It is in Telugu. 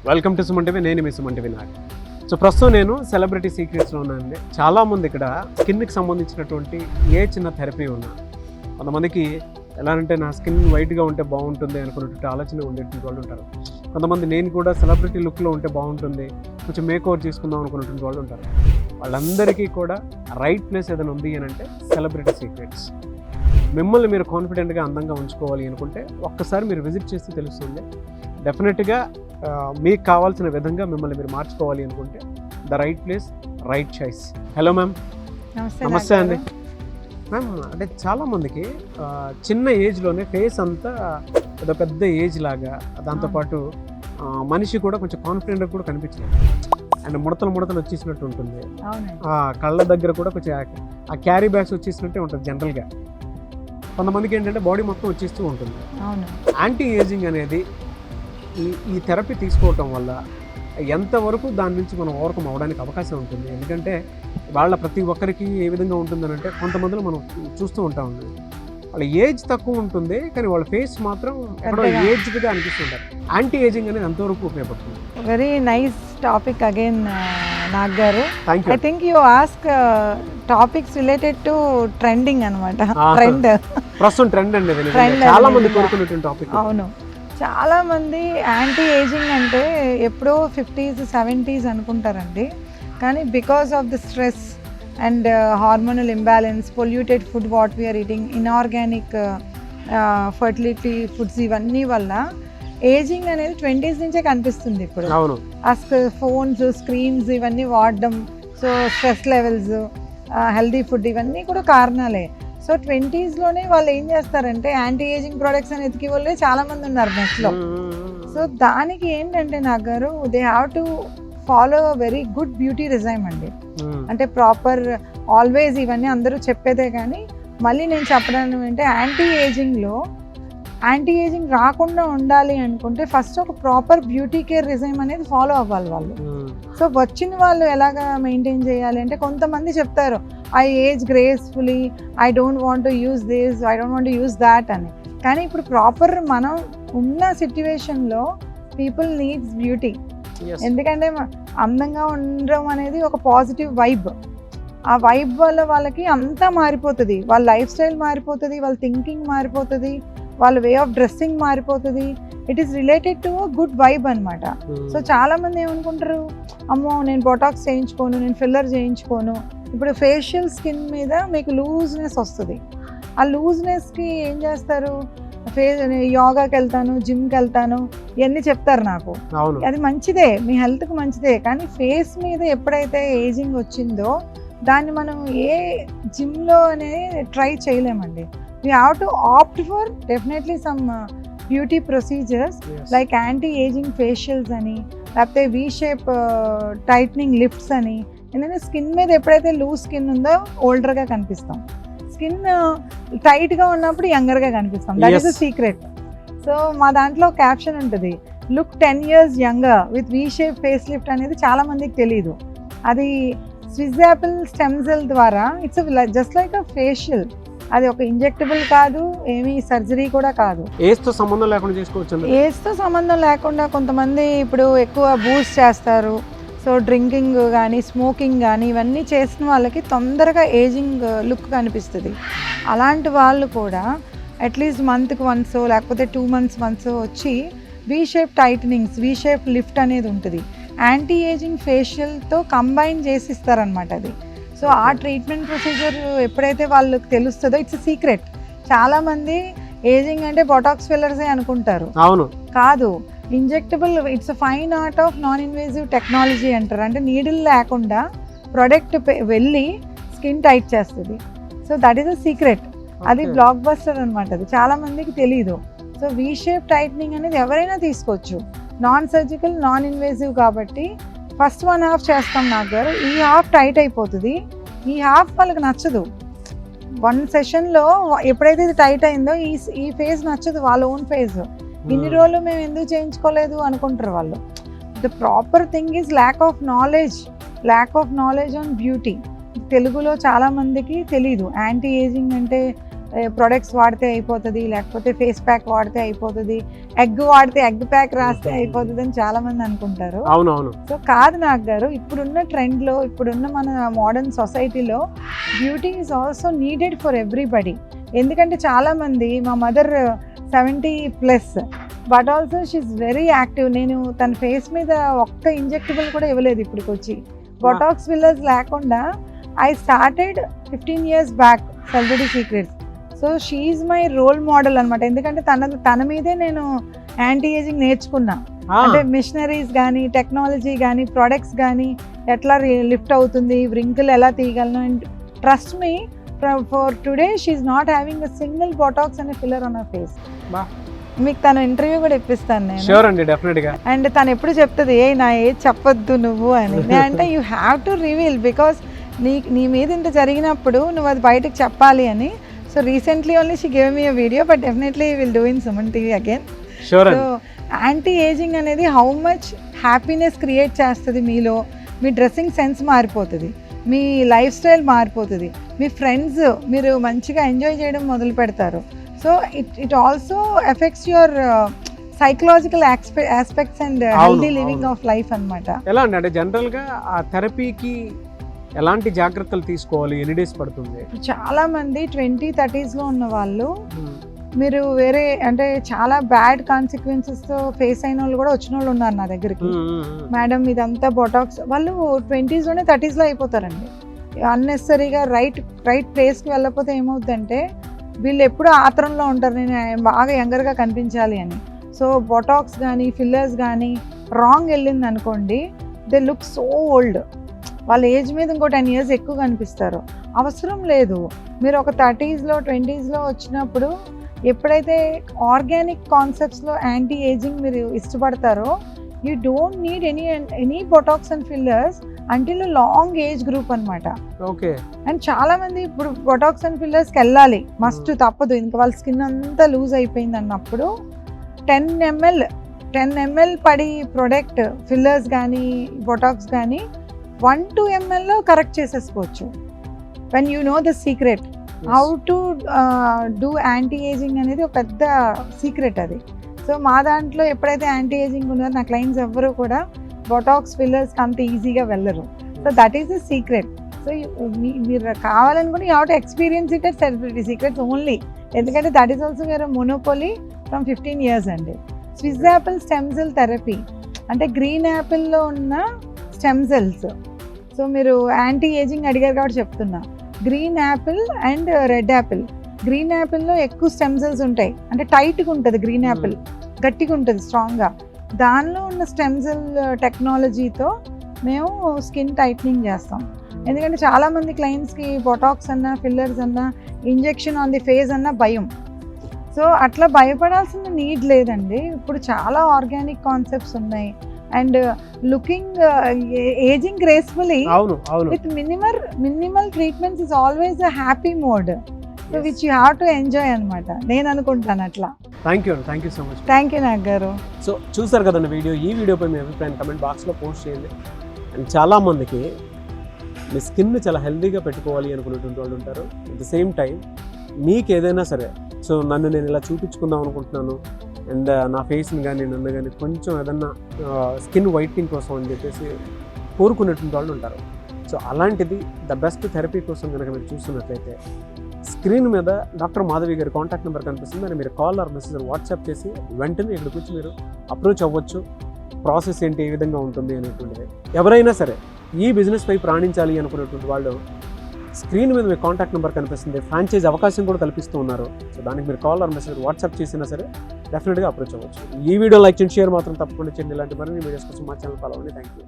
Welcome to Suman TV. నేను మీ సుమన్ టీవీ నాగ్. సో ప్రస్తుతం నేను సెలబ్రిటీ సీక్రెట్స్లో ఉన్నానండి. చాలామంది ఇక్కడ స్కిన్కి సంబంధించినటువంటి ఏ చిన్న థెరపీ ఉన్నా, కొంతమందికి ఎలా అంటే నా స్కిన్ వైట్గా ఉంటే బాగుంటుంది అనుకున్నటువంటి ఆలోచన ఉండేటువంటి వాళ్ళు ఉంటారు. కొంతమంది నేను కూడా సెలబ్రిటీ లుక్లో ఉంటే బాగుంటుంది, కొంచెం మేక్ ఓవర్ చేసుకుందాం అనుకున్నటువంటి వాళ్ళు ఉంటారు. వాళ్ళందరికీ కూడా రైట్ ప్లేస్ ఏదైనా ఉంది అని అంటే సెలబ్రిటీ సీక్రెట్స్. మిమ్మల్ని మీరు కాన్ఫిడెంట్గా అందంగా ఉంచుకోవాలి అనుకుంటే ఒక్కసారి మీరు విజిట్ చేస్తే తెలుస్తుంది. డెఫినెట్గా మీకు కావాల్సిన విధంగా మిమ్మల్ని మీరు మార్చుకోవాలి అనుకుంటే the right place, right choice. Hello ma'am. నమస్తే అండి. మ్యామ్, అంటే చాలామందికి చిన్న ఏజ్లోనే ఫేస్ అంతా ఏదో పెద్ద ఏజ్ లాగా, దాంతోపాటు మనిషి కూడా కొంచెం కాన్ఫిడెంట్గా కూడా కనిపించలేదు, అండ్ ముడతలు వచ్చేసినట్టు ఉంటుంది. కళ్ళ దగ్గర కూడా కొంచెం ఆ క్యారీ బ్యాగ్స్ వచ్చేసినట్టే ఉంటుంది జనరల్గా. కొంతమందికి ఏంటంటే బాడీ మొత్తం వచ్చేస్తూ ఉంటుంది. యాంటీ ఏజింగ్ అనేది ఈ థెరపీ తీసుకోవటం వల్ల ఎంతవరకు దాని నుంచి మనం ఓవర్కమ్ అవ్వడానికి అవకాశం ఉంటుంది? ఎందుకంటే వాళ్ళ ప్రతి ఒక్కరికి ఏ విధంగా ఉంటుందని అంటే, కొంతమందిలో మనం చూస్తూ ఉంటామండి, వాళ్ళ ఏజ్ తక్కువ ఉంటుంది కానీ వాళ్ళ ఫేస్ మాత్రం ఎక్కడో ఏజ్డ్గా అనిపిస్తుంటారు. యాంటీ ఏజింగ్ అనేది ఎంతవరకు ఉపయోగపడుతుంది? Very nice topic again Nag garu. I think you ask topics related to trending అనమాట. ట్రెండ్ ప్రస్తుతం ట్రెండ్ అండి, చాలా మంది కోరుకున్నటువంటి టాపిక్. అవును, చాలామంది యాంటీ ఏజింగ్ అంటే ఎప్పుడో 50s 70s అనుకుంటారండి. కానీ because of the stress and hormonal imbalance, polluted food what we are eating, inorganic fertility foods, ఇవన్నీ వల్ల ఏజింగ్ అనేది 20s నుంచే కనిపిస్తుంది ఇప్పుడు. ఆ ఫోన్స్, స్క్రీన్స్ ఇవన్నీ వాడడం, so stress levels, healthy food, ఇవన్నీ కూడా కారణాలే. సో 20sలోనే వాళ్ళు ఏం చేస్తారంటే యాంటీ ఏజింగ్ ప్రొడక్ట్స్ అని ఎతికి వాళ్ళే చాలామంది ఉన్నారు నెట్లో. సో దానికి ఏంటంటే నాగ్ గారు, they have to follow very good beauty regime అండి. అంటే ప్రాపర్ ఆల్వేస్ ఇవన్నీ అందరూ చెప్పేదే, కానీ మళ్ళీ నేను చెప్పడం ఏంటంటే యాంటీ ఏజింగ్ రాకుండా ఉండాలి అనుకుంటే ఫస్ట్ ఒక ప్రాపర్ బ్యూటీ కేర్ రిజైమ్ అనేది ఫాలో అవ్వాలి వాళ్ళు. సో వచ్చిన వాళ్ళు ఎలాగా మెయింటైన్ చేయాలి అంటే, కొంతమంది చెప్తారు I age gracefully, I don't want to use this, I don't want to use that అని. కానీ ఇప్పుడు ప్రాపర్ మనం ఉన్న సిట్యువేషన్లో పీపుల్ నీడ్స్ బ్యూటీ. ఎందుకంటే అందంగా ఉండడం అనేది ఒక పాజిటివ్ వైబ్. ఆ వైబ్ వల్ల వాళ్ళకి అంతా మారిపోతుంది, వాళ్ళ లైఫ్ స్టైల్ మారిపోతుంది, వాళ్ళ థింకింగ్ మారిపోతుంది, వాళ్ళ వే ఆఫ్ డ్రెస్సింగ్ మారిపోతుంది. It is related to good vibe అనమాట. సో చాలామంది ఏమనుకుంటారు, అమ్మో నేను బొటాక్స్ చేయించుకోను, నేను ఫిల్లర్ చేయించుకోను. ఇప్పుడు ఫేషియల్ స్కిన్ మీద మీకు లూజ్నెస్ వస్తుంది. ఆ లూజ్నెస్కి ఏం చేస్తారు, యోగాకి వెళ్తాను, జిమ్కి వెళ్తాను, ఇవన్నీ చెప్తారు నాకు. అది మంచిదే, మీ హెల్త్కి మంచిదే. కానీ ఫేస్ మీద ఎప్పుడైతే ఏజింగ్ వచ్చిందో దాన్ని మనం ఏ జిమ్లో అనేది ట్రై చేయలేమండి. We have to opt for definitely some beauty procedures like anti-aging facials అని, లేకపోతే V-shape tightening lifts అని. ఎందుకంటే స్కిన్ మీద ఎప్పుడైతే లూజ్ స్కిన్ ఉందో ఓల్డర్గా కనిపిస్తాం, స్కిన్ టైట్గా ఉన్నప్పుడు యంగర్గా కనిపిస్తాం. That is the secret. So మా దాంట్లో క్యాప్షన్ ఉంటుంది, look 10 years younger with V-shape face lift అనేది చాలా మందికి తెలీదు. అది స్విస్ యాపిల్ స్టెమ్ సెల్ ద్వారా it's just like a facial. అది ఒక ఇంజెక్టబుల్ కాదు, ఏమీ సర్జరీ కూడా కాదు. ఏజ్తో సంబంధం లేకుండా చేసుకోవచ్చు. ఏజ్తో సంబంధం లేకుండా కొంతమంది ఇప్పుడు ఎక్కువ బూస్ట్ చేస్తారు. సో డ్రింకింగ్ కానీ స్మోకింగ్ కానీ ఇవన్నీ చేసిన వాళ్ళకి తొందరగా ఏజింగ్ లుక్ కనిపిస్తుంది. అలాంటి వాళ్ళు కూడా అట్లీస్ట్ మంత్కి వన్స్ లేకపోతే 2 months వన్స్ వచ్చి V-shape టైటనింగ్స్, V-shape లిఫ్ట్ అనేది ఉంటుంది. యాంటీ ఏజింగ్ ఫేషియల్తో కంబైన్ చేసి ఇస్తారనమాట అది. సో ఆ ట్రీట్మెంట్ ప్రొసీజర్ ఎప్పుడైతే వాళ్ళకి తెలుస్తుందో, ఇట్స్ సీక్రెట్. చాలామంది ఏజింగ్ అంటే బొటాక్స్ ఫిల్లర్సే అనుకుంటారు. అవును, కాదు, injectable. It's fine art of non invasive technology అంటారు. అంటే నీడిల్ లేకుండా ప్రొడక్ట్ వెళ్ళి స్కిన్ టైట్ చేస్తుంది. So that is a secret. అది బ్లాక్ బస్టర్ అనమాట. అది చాలామందికి తెలీదు. సో V-shape టైట్నింగ్ అనేది ఎవరైనా తీసుకోవచ్చు, నాన్ సర్జికల్, నాన్ ఇన్వేజివ్. కాబట్టి ఫస్ట్ 1/2 చేస్తాం నాగ్ గారు, ఈ హాఫ్ టైట్ అయిపోతుంది, ఈ హాఫ్ వాళ్ళకి నచ్చదు. 1 sessionలో ఎప్పుడైతే ఇది టైట్ అయిందో ఈ ఫేజ్ నచ్చదు, వాళ్ళ ఓన్ ఫేజ్. ఇన్ని రోజులు మేము ఎందుకు చేయించుకోలేదు అనుకుంటారు వాళ్ళు. The proper thing is lack of knowledge on beauty. తెలుగులో చాలామందికి తెలీదు యాంటీ ఏజింగ్ అంటే ప్రొడక్ట్స్ వాడితే అయిపోతుంది, లేకపోతే ఫేస్ ప్యాక్ వాడితే అయిపోతుంది, ఎగ్ వాడితే ఎగ్ ప్యాక్ రాస్తే అయిపోతుంది అని చాలా మంది అనుకుంటారు. అవునవును. సో కాదు నాగ్ గారు, ఇప్పుడున్న ట్రెండ్లో, ఇప్పుడున్న మన మోడర్న్ సొసైటీలో beauty is also needed for everybody. ఎందుకంటే చాలామంది, మా mother 70+, but also she's very active. నేను తన ఫేస్ మీద ఒక్క ఇంజెక్టబుల్ కూడా ఇవ్వలేదు ఇప్పటికి వచ్చి. బొటాక్స్ ఫిల్లర్స్ లేకుండా I started 15 years back celebrity secrets. So she's my role model అనమాట. ఎందుకంటే తన మీదే నేను యాంటీ ఏజింగ్ నేర్చుకున్నా. అంటే మిషనరీస్ కానీ, టెక్నాలజీ కానీ, ప్రొడక్ట్స్ కానీ ఎట్లా లిఫ్ట్ అవుతుంది, వ్రింకిల్ ఎలా తీయగలను. And trust me, for today she's not having a single botox అనే ఫిల్లర్ ఆన్ హర్ ఫేస్. మీకు తన ఇంటర్వ్యూ కూడా ఇప్పిస్తాను నేను. షూర్ అండి, డెఫినెట్గా. అండ్ తను ఎప్పుడు చెప్తుంది, నా ఏజ్ చెప్పొద్దు నువ్వు అని. అంటే you have to reveal, because నీ మీద ఇంత జరిగినప్పుడు నువ్వు అది బయటకు చెప్పాలి అని. So recently only she gave me a video, but definitely will do in Suman TV again. Sure. So anti ageing అనేది హౌ మచ్ హ్యాపీనెస్ క్రియేట్ చేస్తుంది మీలో. మీ డ్రెస్సింగ్ సెన్స్ మారిపోతుంది, మీ లైఫ్ స్టైల్ మారిపోతుంది, మీ ఫ్రెండ్స్ మీరు మంచిగా ఎంజాయ్ చేయడం మొదలు పెడతారు. So it also effects your psychological aspects and healthy living of life అన్నమాట. ఎలా అంటే జనరల్గా ఆ థెరపీకి ఎలాంటి జాగ్రత్తలు తీసుకోవాలి, ఎన్ని డేస్ పడుతుంది? చాలా మంది 20-30sలో ఉన్న వాళ్ళు, మీరు వేరే అంటే చాలా బ్యాడ్ కాన్సిక్వెన్సెస్తో ఫేస్ అయిన వాళ్ళు కూడా వచ్చిన వాళ్ళు ఉన్నారు నా దగ్గరికి. మేడం ఇదంతా బొటాక్స్, వాళ్ళు 20sలోనే 30sలో అయిపోతారండి. అన్నెసరీగా రైట్ ప్లేస్కి వెళ్ళకపోతే ఏమవుతుందంటే, వీళ్ళు ఎప్పుడు ఆత్రంలో ఉంటారు, నేను బాగా యంగర్గా కనిపించాలి అని. సో బొటాక్స్ కానీ, ఫిల్లర్స్ కానీ రాంగ్ వెళ్ళింది అనుకోండి, దే లుక్ సో ఓల్డ్. వాళ్ళ ఏజ్ మీద ఇంకో 10 years ఎక్కువ కనిపిస్తారు. అవసరం లేదు. మీరు ఒక 30sలో 20sలో వచ్చినప్పుడు ఎప్పుడైతే ఆర్గానిక్ కాన్సెప్ట్స్లో యాంటీ ఏజింగ్ మీరు ఇష్టపడతారో, you don't need any botox and fillers until long age group అనమాట. ఓకే. అండ్ చాలా మంది ఇప్పుడు బొటాక్స్ అండ్ ఫిల్లర్స్కి వెళ్ళాలి, మస్ట్ తప్పదు, ఇంకా వాళ్ళ స్కిన్ అంతా లూజ్ అయిపోయింది అన్నప్పుడు 10 ml పడి ప్రొడక్ట్ ఫిల్లర్స్ కానీ బొటాక్స్ కానీ 1-2 mlలో కరెక్ట్ చేసేసుకోవచ్చు. When you know the secret how to do anti ageing అనేది ఒక పెద్ద సీక్రెట్ అది. సో మా దాంట్లో ఎప్పుడైతే యాంటీ ఏజింగ్ ఉన్నారో నా క్లయింట్స్ ఎవ్వరూ కూడా బొటాక్స్ ఫిల్లర్స్కి అంత ఈజీగా వెళ్ళరు. So that is the secret. So మీరు కావాలనుకుని you have to experience it at celebrity secrets only. ఎందుకంటే that is also where monopoly from 15 years అండి. Swiss apple stem cell therapy అంటే గ్రీన్ యాపిల్లో ఉన్న స్టెమ్ సెల్స్. సో మీరు యాంటీ ఏజింగ్ అడిగారు కాబట్టి చెప్తున్నా. Green apple and red apple. Green యాపిల్లో ఎక్కువ స్టెమ్ సెల్స్ ఉంటాయి, అంటే టైట్గా ఉంటుంది గ్రీన్ యాపిల్, గట్టిగా ఉంటుంది స్ట్రాంగ్గా. దానిలో ఉన్న స్టెమ్ సెల్ టెక్నాలజీతో మేము స్కిన్ టైట్నింగ్ చేస్తాం. ఎందుకంటే చాలామంది క్లయింట్స్కి బొటాక్స్ అన్నా, ఫిల్లర్స్ అన్నా, ఇంజెక్షన్ ఆన్ ది ఫేస్ అన్నా భయం. సో అట్లా భయపడాల్సిన నీడ్ లేదండి. ఇప్పుడు చాలా ఆర్గానిక్ కాన్సెప్ట్స్ ఉన్నాయి. And looking ageing gracefully with minimal treatments is always a happy mode, so which you have to enjoy అనమాట. నేను అనుకుంటాను అట్లా. Thank you so much. Thank you Nag గారు. సో చూసారు కదండి వీడియో. ఈ వీడియోపై మీ అభిప్రాయం కమెంట్ బాక్స్లో పోస్ట్ చేయండి. అండ్ చాలామందికి మీ స్కిన్ చాలా హెల్తీగా పెట్టుకోవాలి అనుకునేటువంటి వాళ్ళు ఉంటారు. అట్ ద సేమ్ టైం మీకు ఏదైనా సరే, సో నన్ను నేను ఇలా చూపించుకుందాం అనుకుంటున్నాను, అండ్ నా ఫేస్ని కానీ నన్ను కానీ కొంచెం ఏదన్నా స్కిన్ వైట్నింగ్ కోసం అని చెప్పేసి కోరుకునేటువంటి వాళ్ళు ఉంటారు. సో అలాంటిది ద బెస్ట్ థెరపీ కోసం కనుక మీరు చూస్తున్నట్లయితే స్క్రీన్ మీద డాక్టర్ మాధవి గారి కాంటాక్ట్ నెంబర్ కనిపిస్తుంది. అని మీరు కాల్ ఆర్ మెసేజ్ వాట్సాప్ చేసి వెంటనే ఇక్కడికి వచ్చి మీరు అప్రోచ్ అవ్వచ్చు. ప్రాసెస్ ఏంటి, ఏ విధంగా ఉంటుంది అనేటువంటిది. ఎవరైనా సరే ఈ బిజినెస్ వైపు రాణించాలి అనుకునేటువంటి వాళ్ళు స్క్రీన్ మీద మీ కాంటాక్ట్ నెంబర్ కనిపిస్తుంది. ఫ్రాంచైజ్ అవకాశం కూడా కల్పిస్తూ ఉన్నారు. సో దానికి మీరు కాల్ ఆర్ మెసేజ్ వాట్సాప్ చేసినా సరే డెఫినెట్గా అప్రోచ్ అవ్వచ్చు. ఈ వీడియో లైక్ చేయండి, షేర్ మాత్రం తప్పకుండా చేయండి. ఇలాంటి మరిన్ని వీడియోస్ కోసం మా ఛానల్ ఫాలో అవ్వండి. Thank you.